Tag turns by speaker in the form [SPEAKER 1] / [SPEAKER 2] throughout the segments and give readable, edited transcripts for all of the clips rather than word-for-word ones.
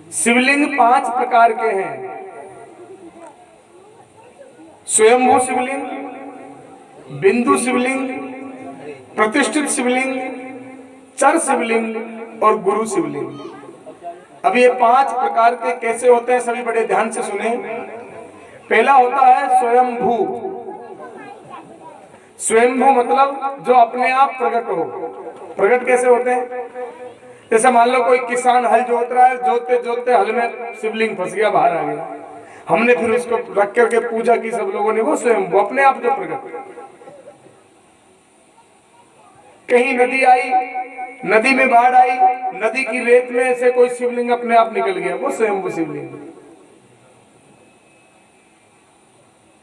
[SPEAKER 1] शिवलिंग 5 प्रकार के हैं। स्वयंभू शिवलिंग, बिंदु शिवलिंग, प्रतिष्ठित शिवलिंग, चर शिवलिंग और गुरु शिवलिंग। अब ये 5 प्रकार के कैसे होते हैं, सभी बड़े ध्यान से सुने। पहला होता है स्वयंभू। स्वयंभू मतलब जो अपने आप प्रकट हो। प्रकट कैसे होते हैं? जैसे मान लो कोई किसान हल जोत रहा है, जोतते जोतते हल में शिवलिंग फंस गया, बाहर आ गया, हमने फिर उसको रख करके पूजा की सब लोगों ने, वो स्वयंभू अपने आप जो प्रकट। कहीं नदी आई, नदी में बाढ़ आई, नदी की रेत में से कोई शिवलिंग अपने आप निकल गया, वो स्वयंभू शिवलिंग।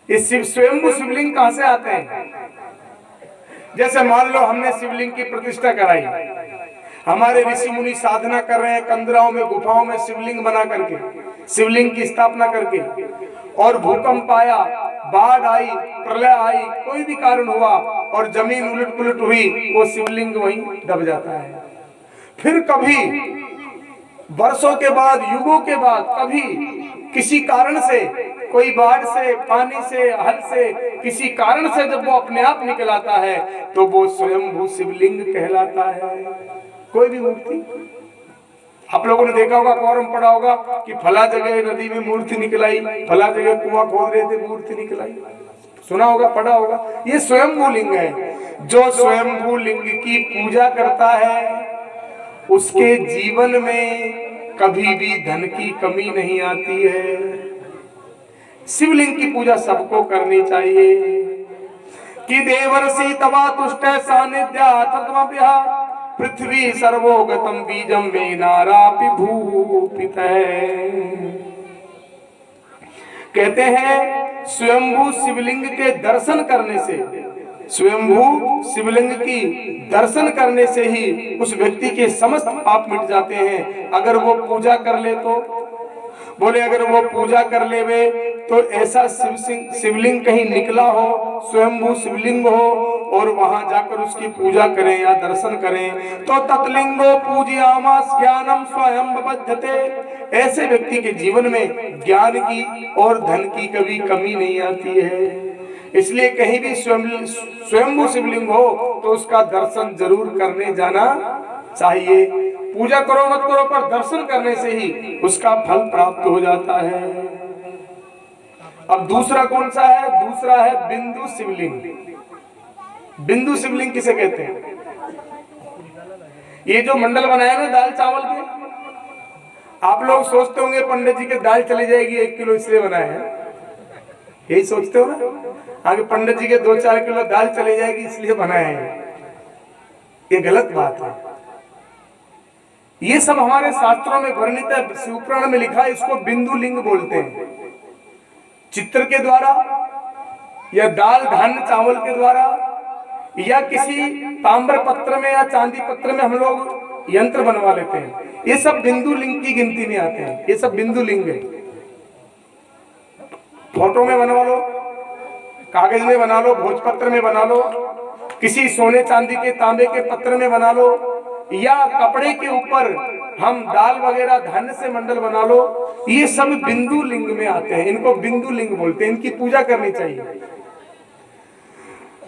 [SPEAKER 1] ये स्वयंभू शिवलिंग कहां से आते हैं? जैसे मान लो हमने शिवलिंग की प्रतिष्ठा कराई, हमारे ऋषि मुनि साधना कर रहे हैं, कंदराओं में गुफाओं में शिवलिंग बना करके, शिवलिंग की स्थापना करके, और भूकंप आया, बाढ़ आई, प्रलय आई, कोई भी कारण हुआ और जमीन उलट पुलट हुई, वो शिवलिंग वहीं दब जाता है। फिर कभी वर्षों के बाद, युगों के बाद, कभी किसी कारण से, कोई बाढ़ से, पानी से, हल से, किसी कारण से जब वो अपने आप निकल आता है तो वो स्वयंभू शिवलिंग कहलाता है। कोई भी मूर्ति, आप लोगों ने देखा होगा, फॉर्म पढ़ा होगा कि फला जगह नदी में मूर्ति निकल आई, फला जगह कुआं खोद रहे थे मूर्ति निकल आई, सुना होगा, पढ़ा होगा। ये स्वयंभू लिंग है। जो स्वयंभू लिंग की पूजा करता है उसके जीवन में कभी भी धन की कमी नहीं आती है। शिवलिंग की पूजा सबको करनी चाहिए। कि देवर्षि तवा तुष्ट सानिध्या पृथ्वी सर्वोगतम बीजम में नारापि भूपित है। कहते हैं स्वयंभू शिवलिंग के दर्शन करने से, स्वयंभू शिवलिंग की दर्शन करने से ही उस व्यक्ति के समस्त पाप मिट जाते हैं, अगर वो पूजा कर ले तो। बोले अगर वो पूजा कर लेवे तो ऐसा शिवलिंग कहीं निकला हो, स्वयंभू शिवलिंग हो, और वहां जाकर उसकी पूजा करें या दर्शन करें तो तत्लिंगो पूजयामास ज्ञानम स्वयं बद्धते। ऐसे व्यक्ति के जीवन में ज्ञान की और धन की कभी कमी नहीं आती है। इसलिए कहीं भी स्वयंभू शिवलिंग हो तो उसका दर्शन जरूर करने जाना चाहिए। पूजा करो मत करो, पर दर्शन करने से ही उसका फल प्राप्त हो जाता है। अब दूसरा कौन सा है? दूसरा है बिंदु शिवलिंग। बिंदु शिवलिंग किसे कहते हैं? ये जो मंडल बनाया ना दाल चावल के, आप लोग सोचते होंगे पंडित जी के दाल चली जाएगी 1 किलो इसलिए बनाए हैं, यही सोचते हो ना? आगे पंडित जी के 2-4 किलो दाल चली जाएगी इसलिए बनाए हैं। ये गलत बात है। ये सब हमारे शास्त्रों में वर्णित है, शिवपुराण में लिखा है, इसको बिंदु लिंग बोलते हैं। चित्र के द्वारा या दाल धान्य चावल के द्वारा या किसी ताम्र पत्र में या चांदी पत्र में हम लोग यंत्र बनवा लेते हैं, ये सब बिंदु लिंग की गिनती में आते हैं। ये सब बिंदु लिंग है। फोटो में बनवा लो, कागज में बना लो, भोजपत्र में बना लो, किसी सोने चांदी के तांबे के पत्र में बना लो, या कपड़े के ऊपर हम दाल वगैरह धान्य से मंडल बना लो, ये सब बिंदु लिंग में आते हैं। इनको बिंदु लिंग बोलते हैं। इनकी पूजा करनी चाहिए।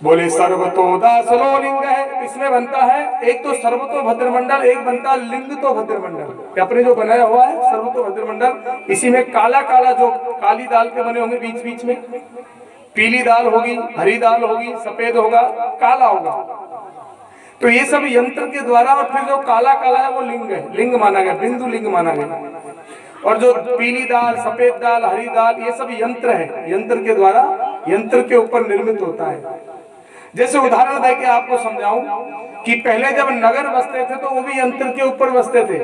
[SPEAKER 1] बोले सर्वतो दासलो लिंग है, इसमें बनता है एक तो सर्वतो भद्रमंडल, एक बनता है लिंग तो भद्रमंडल। अपने जो बनाया हुआ है सर्वतो भद्रमंडल, इसी में काला काला जो काली दाल के बने होंगे, बीच बीच में पीली दाल होगी, हरी दाल होगी, सफेद होगा, काला होगा, तो ये सब यंत्र के द्वारा, और फिर जो काला काला है वो लिंग है, लिंग माना गया, बिंदु लिंग माना गया। और जो पीली दाल, सफेद दाल, हरी दाल, ये सब यंत्र है, यंत्र के द्वारा, यंत्र के ऊपर निर्मित होता है। जैसे उदाहरण दे के आपको समझाऊं कि पहले जब नगर बसते थे तो वो भी यंत्र के ऊपर बसते थे।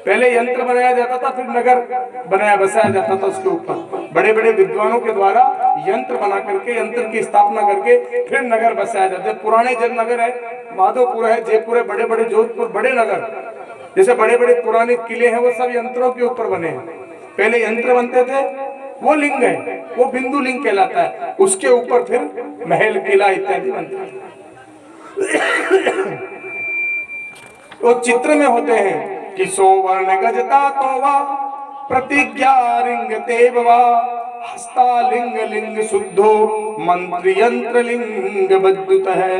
[SPEAKER 1] पहले यंत्र बनाया जाता था, फिर नगर बसाया जाता था उसके ऊपर। बड़े बड़े विद्वानों के द्वारा यंत्र बना करके, यंत्र की स्थापना करके फिर नगर बसाया जाता है। पुराने जब नगर है, माधोपुर है, जयपुर है, बड़े बड़े जोधपुर, बड़े नगर, जैसे बड़े बड़े पुराने किले हैं, वो सब यंत्रों के ऊपर बने हैं। पहले यंत्र बनते थे, वो लिंग है, वो बिंदु लिंग कहलाता है। उसके ऊपर फिर महल, किला इत्यादि बनते हैं। वो चित्र में होते हैं कि 100 वर्ण गजता तो वा प्रतिज्ञा रिंगते बवा हस्तालिंग लिंग शुद्धो मंत्र यंत्र लिंग बद्युत है।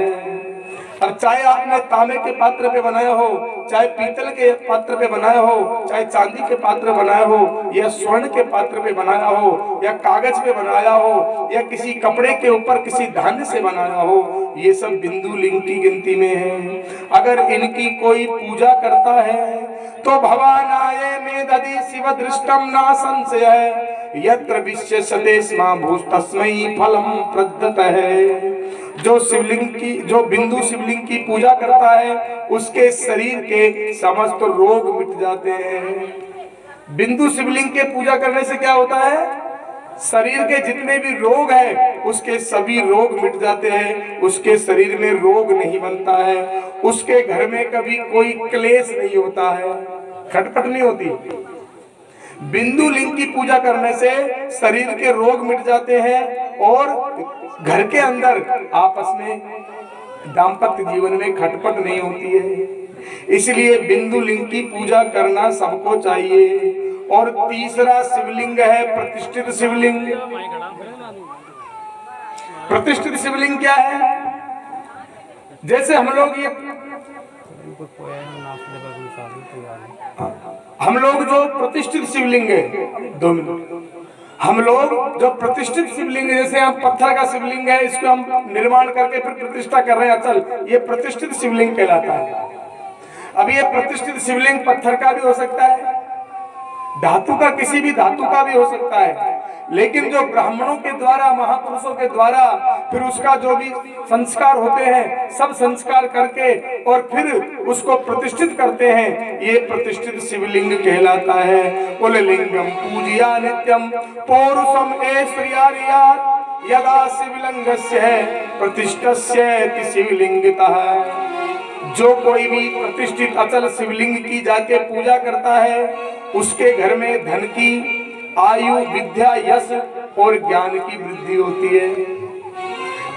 [SPEAKER 1] अब चाहे आपने तांबे के पात्र पे बनाया हो, चाहे पीतल के पात्र पे बनाया हो, चाहे चांदी के पात्र बनाया हो, या स्वर्ण के पात्र पे बनाया हो, या कागज पे बनाया हो, या किसी कपड़े के ऊपर किसी धान्य से बनाया हो, ये सब बिंदु लिंग की गिनती में है। अगर इनकी कोई पूजा करता है तो भवानाय में दधि शिव दृष्टम ना संशय यत्र विश्यसते स्मा भूस्तस्मै फलम प्रदत्त है। जो शिवलिंग की, जो बिंदु शिवलिंग की पूजा करता है उसके शरीर के समस्त रोग मिट जाते हैं। बिंदु शिवलिंग के पूजा करने से क्या होता है? शरीर के जितने भी रोग है उसके सभी रोग मिट जाते हैं, उसके शरीर में रोग नहीं बनता है, उसके घर में कभी कोई क्लेश नहीं होता है, खटपट नहीं होती। बिंदु लिंग की पूजा करने से शरीर के रोग मिट जाते हैं और घर के अंदर आपस में दाम्पत्य जीवन में खटपट नहीं होती है। इसलिए बिंदु लिंग की पूजा करना सबको चाहिए। और तीसरा शिवलिंग है प्रतिष्ठित शिवलिंग। प्रतिष्ठित शिवलिंग क्या है? जैसे हम लोग जो प्रतिष्ठित शिवलिंग है, 2 मिनट, हम लोग जो प्रतिष्ठित शिवलिंग है, जैसे हम पत्थर का शिवलिंग है, इसको हम निर्माण करके फिर प्रतिष्ठा कर रहे हैं, अचल, ये प्रतिष्ठित शिवलिंग कहलाता है। अब ये प्रतिष्ठित शिवलिंग पत्थर का भी हो सकता है, धातु का, किसी भी धातु का भी हो सकता है, लेकिन जो ब्राह्मणों के द्वारा, महापुरुषों के द्वारा फिर उसका जो भी संस्कार होते हैं, सब संस्कार करके और फिर उसको प्रतिष्ठित करते हैं, ये प्रतिष्ठित शिवलिंग कहलाता है। कुल लिंगम पूजिया नित्यम पौरुषम ऐश्वर्यार्यात् यदा शिवलिंगस्य प्रतिष्ठस्य शिवलिंगतः। जो कोई भी प्रतिष्ठित अचल शिवलिंग की जाके पूजा करता है उसके घर में धन की, आयु, विद्या, यश और ज्ञान की वृद्धि होती है।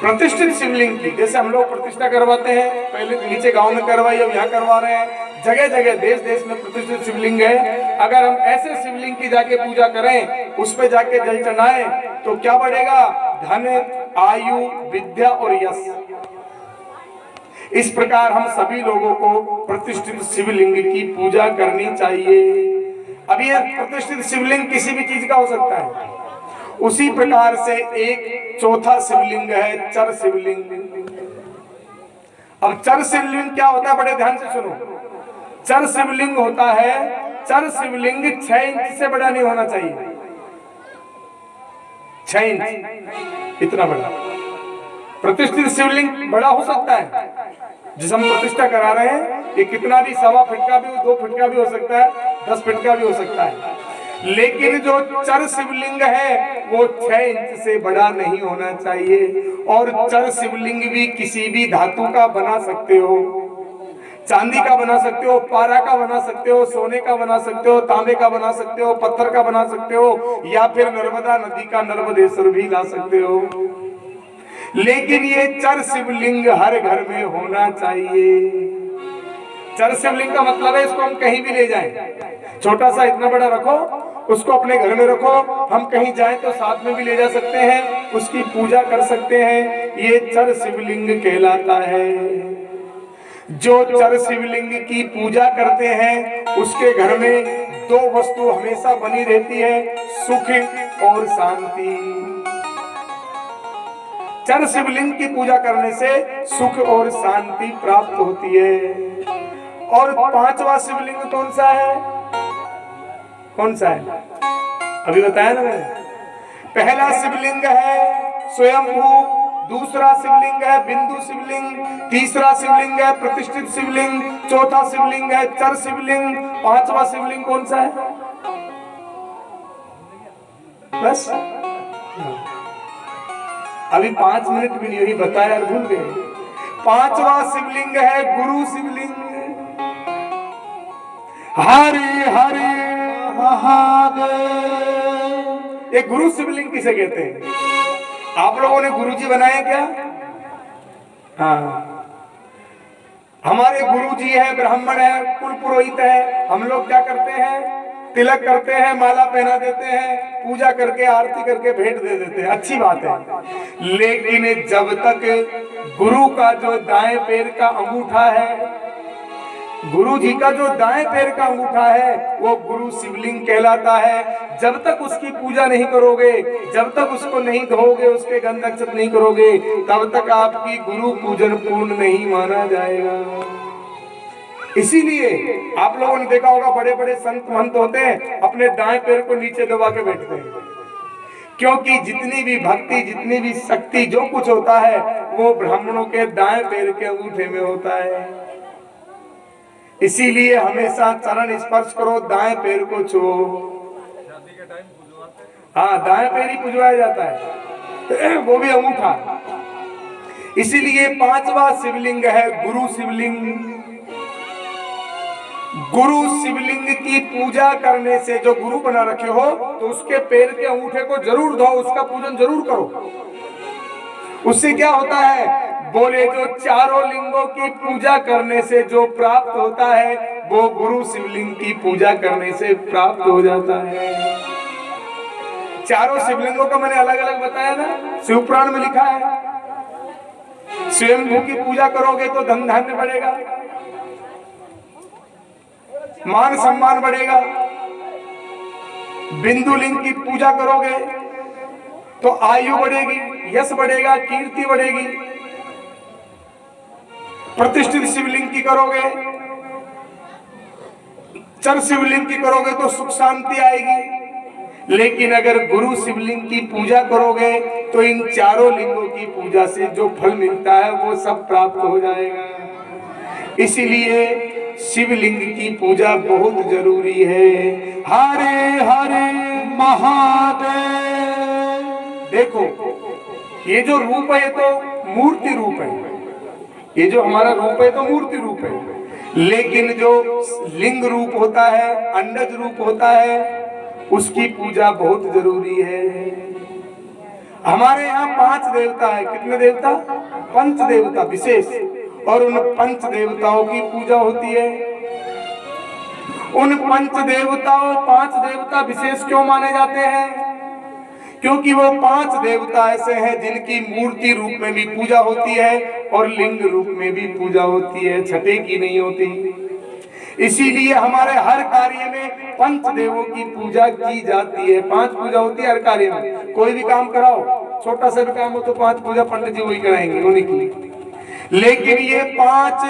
[SPEAKER 1] प्रतिष्ठित शिवलिंग की, जैसे हम लोग प्रतिष्ठा करवाते हैं, पहले नीचे गांव में करवाई, अब यहाँ करवा रहे हैं, जगह जगह देश देश में प्रतिष्ठित शिवलिंग है। अगर हम ऐसे शिवलिंग की जाके पूजा करें, उस पे जाके जल चढ़ाएं, तो क्या बढ़ेगा? धन, आयु, विद्या और यश। इस प्रकार हम सभी लोगों को प्रतिष्ठित शिवलिंग की पूजा करनी चाहिए। अब ये प्रतिष्ठित शिवलिंग किसी भी चीज का हो सकता है। उसी प्रकार से एक चौथा शिवलिंग है चर शिवलिंग। अब चर शिवलिंग क्या होता है? बड़े ध्यान से सुनो। चर शिवलिंग होता है, चर शिवलिंग 6 इंच से बड़ा नहीं होना चाहिए। 6 इंच इतना बड़ा। प्रतिष्ठित शिवलिंग बड़ा हो सकता है, जिस हम प्रतिष्ठा करा रहे हैं, ये कितना भी 1.25 फीट का भी, 2 फीट का भी हो सकता है, 10 फीट का भी हो सकता है, लेकिन जो चर शिवलिंग है वो 6 इंच से बड़ा नहीं होना चाहिए। और चर शिवलिंग भी किसी भी धातु का बना सकते हो, चांदी का बना सकते हो, पारा का बना सकते हो, सोने का बना सकते हो, तांबे का बना सकते हो, पत्थर का बना सकते हो, या फिर नर्मदा नदी का नर्मदेश्वर भी ला सकते हो। लेकिन ये चर शिवलिंग हर घर में होना चाहिए। चर शिवलिंग का मतलब है इसको हम कहीं भी ले जाएं, छोटा सा इतना बड़ा रखो, उसको अपने घर में रखो, हम कहीं जाएं तो साथ में भी ले जा सकते हैं, उसकी पूजा कर सकते हैं, ये चर शिवलिंग कहलाता है। जो चर शिवलिंग की पूजा करते हैं उसके घर में 2 वस्तु हमेशा बनी रहती है, सुख और शांति। चर शिवलिंग की पूजा करने से सुख और शांति प्राप्त होती है। और 5वां शिवलिंग कौन सा है? कौन सा है? अभी बताया ना मैंने। पहला शिवलिंग है स्वयंभू, दूसरा शिवलिंग है बिंदु शिवलिंग, तीसरा शिवलिंग है प्रतिष्ठित शिवलिंग, चौथा शिवलिंग है चर शिवलिंग, 5वां शिवलिंग कौन सा है? बस अभी 5 मिनट भी नहीं हुई, बताया भूल गए। 5वां शिवलिंग है गुरु शिवलिंग। हरि हरि महादेव। ये गुरु शिवलिंग किसे कहते हैं? आप लोगों ने गुरुजी बनाए क्या? हाँ, हमारे गुरुजी है, ब्राह्मण है, कुल पुरोहित है। हम लोग क्या करते हैं? तिलक करते हैं, माला पहना देते हैं, पूजा करके आरती करके भेंट दे देते हैं, अच्छी बात है। लेकिन जब तक गुरु का जो दाएं पैर का अंगूठा है, गुरु जी का जो दाएं पैर का अंगूठा है, वो गुरु शिवलिंग कहलाता है। जब तक उसकी पूजा नहीं करोगे, जब तक उसको नहीं धोगे, उसके गंध अक्षत नहीं करोगे, तब तक आपकी गुरु पूजन पूर्ण नहीं माना जाएगा। इसीलिए आप लोगों ने देखा होगा, बड़े बड़े संत महंत होते हैं, अपने दाएं पैर को नीचे दबा के बैठते हैं, क्योंकि जितनी भी भक्ति, जितनी भी शक्ति, जो कुछ होता है वो ब्राह्मणों के दाएं पैर के अंगूठे में होता है। इसीलिए हमेशा चरण स्पर्श करो, दाएं पैर को छुओ। हाँ, दाएं पैर ही पुजवाया जाता है, वो भी अंगूठा। इसीलिए पांचवा शिवलिंग है गुरु शिवलिंग। गुरु शिवलिंग की पूजा करने से, जो गुरु बना रखे हो तो उसके पैर के अंगूठे को जरूर धो, उसका पूजन जरूर करो। उससे क्या होता है, बोले जो चारों लिंगों की पूजा करने से जो प्राप्त होता है, वो गुरु शिवलिंग की पूजा करने से प्राप्त हो जाता है। चारों शिवलिंगों का मैंने अलग अलग बताया ना, शिवपुराण में लिखा है। स्वयंभू की पूजा करोगे तो धन धान्य बढ़ेगा, मान सम्मान बढ़ेगा। बिंदु लिंग की पूजा करोगे तो आयु बढ़ेगी, यश बढ़ेगा, कीर्ति बढ़ेगी। प्रतिष्ठित शिवलिंग की करोगे, चर शिवलिंग की करोगे तो सुख शांति आएगी। लेकिन अगर गुरु शिवलिंग की पूजा करोगे तो इन चारों लिंगों की पूजा से जो फल मिलता है वो सब प्राप्त हो जाएगा। इसीलिए शिवलिंग की पूजा बहुत जरूरी है। हरे हरे महादेव। देखो, ये जो रूप है ये तो मूर्ति रूप है, ये जो हमारा रूप है तो मूर्ति रूप है। लेकिन जो लिंग रूप होता है, अंडज रूप होता है, उसकी पूजा बहुत जरूरी है। हमारे यहाँ 5 देवता है। कितने देवता? 5 देवता विशेष, और उन 5 देवताओं की पूजा होती है। उन 5 देवताओं, 5 देवता विशेष क्यों माने जाते हैं? क्योंकि वो 5 देवता ऐसे हैं जिनकी मूर्ति रूप में भी पूजा होती है और लिंग रूप में भी पूजा होती है, छठे की नहीं होती। इसीलिए हमारे हर कार्य में 5 देवों की पूजा की जाती है। 5 पूजा होती है हर कार्य में। कोई भी काम कराओ, छोटा सा भी काम हो तो 5 पूजा पंडित जी वही कराएंगे, उन्हीं के लिए। लेकिन ये 5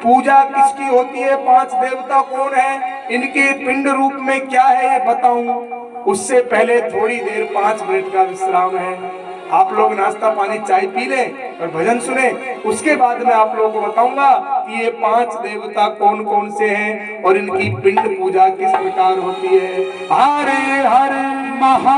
[SPEAKER 1] पूजा किसकी होती है? 5 देवता कौन है, इनके पिंड रूप में क्या है ये बताऊं, उससे पहले थोड़ी देर 5 मिनट का विश्राम है। आप लोग नाश्ता पानी चाय पी लें और भजन सुने, उसके बाद में आप लोगों को बताऊंगा कि ये 5 देवता कौन कौन से हैं और इनकी पिंड पूजा किस प्रकार होती है। हरे हरे महा